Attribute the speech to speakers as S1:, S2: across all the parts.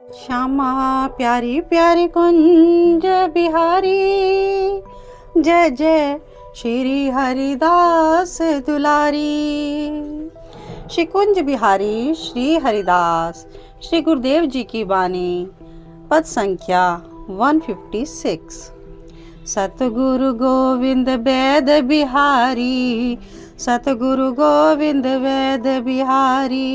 S1: श्यामा प्यारी प्यारी कुंज बिहारी, जय जय श्री हरिदास दुलारी। श्री कुंज बिहारी श्री हरिदास श्री गुरुदेव जी की वाणी, पद संख्या 156। सतगुरु गोविंद वैद बिहारी, सतगुरु गोविंद वैद बिहारी।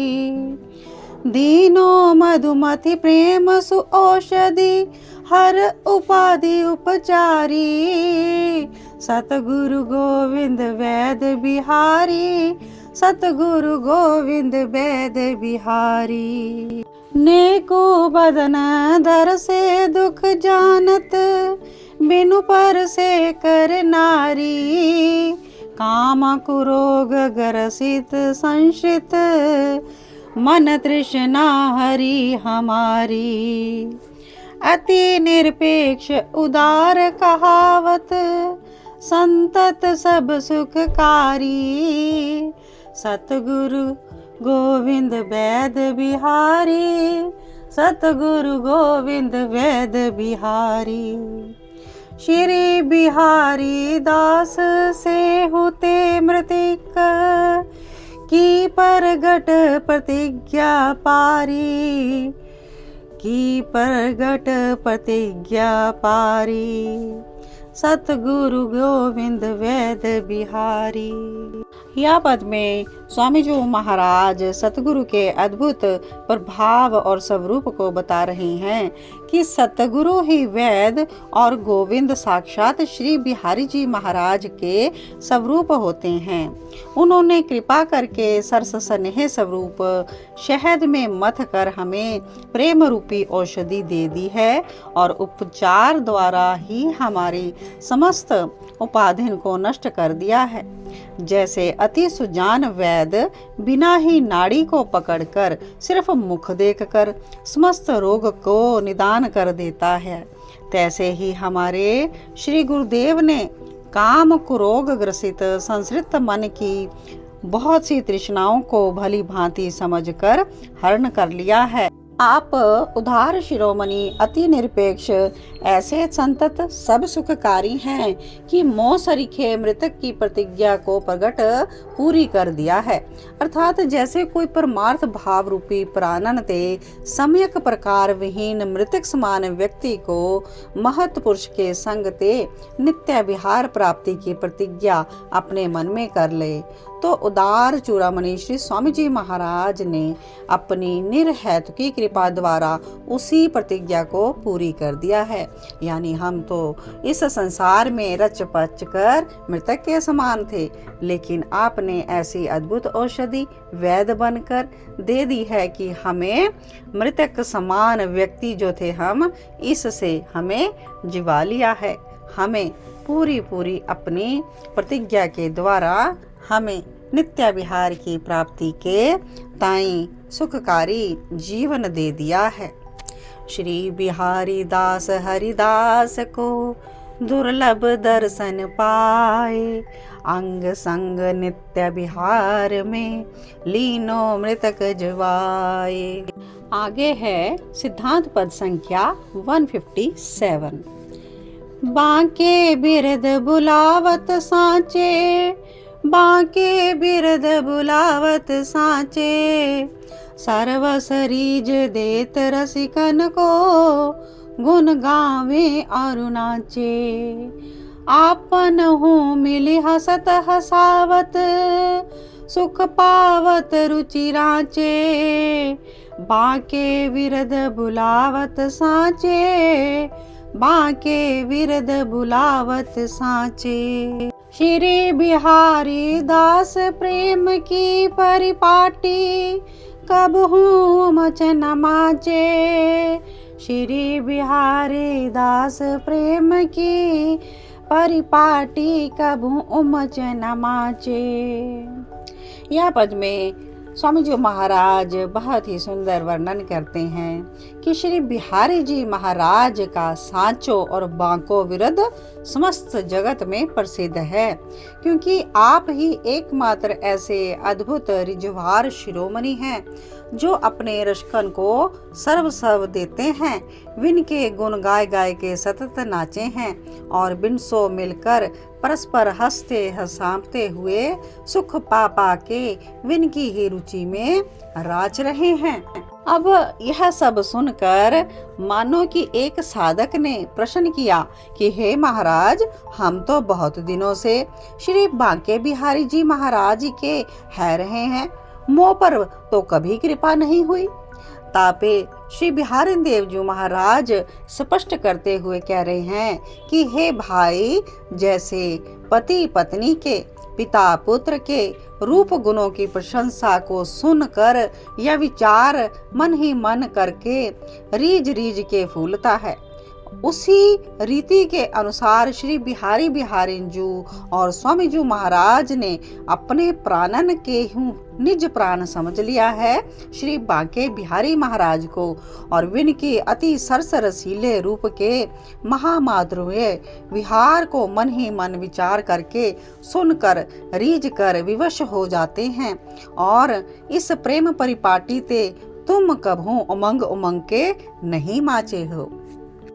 S1: दीनो मधुमति प्रेम सु औषधि, हर उपाधि उपचारी। सतगुरु गोविंद वैद बिहारी, सतगुरु गोविंद वैद बिहारी। नेको बदन दर से दुख जानत, बिनु पर से कर नारी। काम कुरोग ग्रसित संश्रित, मन तृष्णा हरि हमारी। अति निरपेक्ष उदार कहावत, संतत सब सुखकारी। सतगुरु गोविंद वैद बिहारी, सतगुरु गोविंद वैद बिहारी। श्री बिहारी दास से होते मृतिक, की परगट प्रतिज्ञा पारी। की परगट प्रतिज्ञा पारी। सतगुरु गोविंद वैद बिहारी। यह पद में स्वामी जी महाराज सतगुरु के अद्भुत प्रभाव और स्वरूप को बता रहे हैं कि सतगुरु ही वैद और गोविंद साक्षात श्री बिहारी जी महाराज के स्वरूप होते हैं। उन्होंने कृपा करके सरस स्नेह स्वरूप शहद में मथ कर हमें प्रेम रूपी औषधि दे दी है और उपचार द्वारा ही हमारी समस्त उपाधिन को नष्ट कर दिया है। जैसे अति सुजान वैद बिना ही नाड़ी को पकड़कर सिर्फ मुख देखकर समस्त रोग को निदान कर देता है, तैसे ही हमारे श्री गुरुदेव ने काम कुरोग ग्रसित संस्कृत मन की बहुत सी तृष्णाओं को भली भांति समझकर हरण कर लिया है। आप उदार शिरोमणि अति निरपेक्ष ऐसे संतत सब सुखकारी हैं कि मोह सरीखे मृतक की प्रतिज्ञा को प्रकट पूरी कर दिया है। अर्थात जैसे कोई परमार्थ भाव रूपी प्राणन ते सम्यक प्रकार विहीन मृतक समान व्यक्ति को महत पुरुष के संग ते नित्य विहार प्राप्ति की प्रतिज्ञा अपने मन में कर ले, तो उदार चूड़ामणि श्री स्वामी जी महाराज ने अपनी निर्हेतुकी कृपा द्वारा उसी प्रतिज्ञा को पूरी कर दिया है। यानी हम तो इस संसार में रच पच कर मृतक के समान थे, लेकिन आपने ऐसी अद्भुत औषधि वैद बनकर दे दी है कि हमें मृतक समान व्यक्ति जो थे हम, इससे हमें जिवा लिया है। हमें पूरी अपनी प्रतिज्ञा के द्वारा हमें नित्य विहार की प्राप्ति के ताई सुखकारी जीवन दे दिया है। श्री बिहारी दास हरिदास को दुर्लभ दर्शन पाए, अंग संग नित्य विहार में लीनो मृतक जवाए। आगे है सिद्धांत पद संख्या 157। बांके बिरद बुलावत सांचे, बांके बिरद बुलावत सांचे। सर्वस रीझ देत रसिकन को, गुण गावे और नाचे। आपन हूँ मिली हसत हसावत, सुख पावत रुचि रांचे। बांके बिरद बुलावत सांचे, बांके बिरद बुलावत सांचे। श्री बिहारी दास प्रेम की परिपाटी, कब हूँ मच न माचे। श्री बिहारी दास प्रेम की परिपाटी, कब हूँ उमच न माचे। यह पद में स्वामी जी महाराज बहुत ही सुंदर वर्णन करते हैं कि श्री बिहारी जी महाराज का सांचो और बांको विरध समस्त जगत में प्रसिद्ध है, क्योंकि आप ही एकमात्र ऐसे अद्भुत रिझवार शिरोमणि हैं जो अपने रसिकन को सर्व देते हैं, विन के गुण गाय गाय के सतत नाचे हैं और बिन सो मिलकर परस्पर हंसते हंसाते हुए सुख पा पा के विन की ही रुचि में राच रहे हैं। अब यह सब सुनकर मानो कि एक साधक ने प्रश्न किया कि हे महाराज, हम तो बहुत दिनों से श्री बांके बिहारी जी महाराज के है रहे हैं, मोह पर तो कभी कृपा नहीं हुई। तापे श्री बिहारी देव जी महाराज स्पष्ट करते हुए कह रहे हैं कि हे भाई, जैसे पति पत्नी के, पिता पुत्र के रूप गुणों की प्रशंसा को सुनकर यह विचार मन ही मन करके रीझ रीझ के फूलता है, उसी रीति के अनुसार श्री बिहारी जू और स्वामी जी महाराज ने अपने प्राणन के निज प्राण समझ लिया है श्री बांके बिहारी महाराज को, और विन के अति सरस रसीले रूप के महामाधुर्य विहार को मन ही मन विचार करके सुनकर रीझ कर विवश हो जाते हैं। और इस प्रेम परिपाटी ते तुम कभू उमंग उमंग के नहीं माचे हो।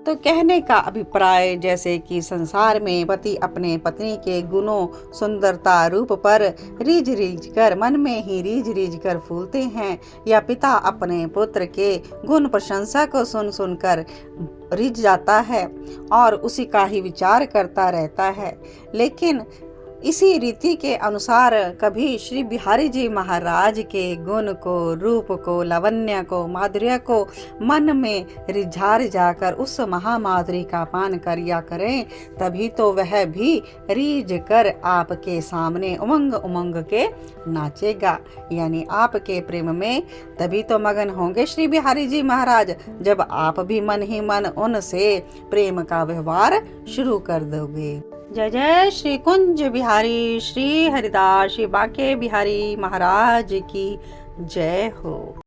S1: तो कहने का अभिप्राय, जैसे कि संसार में पति अपने पत्नी के गुणों, सुंदरता, रूप पर रीझ रीझ कर मन में ही रीझ रीझ कर फूलते हैं, या पिता अपने पुत्र के गुण प्रशंसा को सुन सुनकर रिझ जाता है और उसी का ही विचार करता रहता है। लेकिन इसी रीति के अनुसार कभी श्री बिहारी जी महाराज के गुण को, रूप को, लावण्य को, माधुर्य को मन में रिझार जाकर उस महामाधुरी का पान करिया करें, तभी तो वह भी रीझ कर आपके सामने उमंग उमंग के नाचेगा, यानी आपके प्रेम में तभी तो मगन होंगे श्री बिहारी जी महाराज, जब आप भी मन ही मन उनसे प्रेम का व्यवहार शुरू कर दोगे। जय जय श्री कुंज बिहारी श्री हरिदास श्री बांके बिहारी महाराज की जय हो।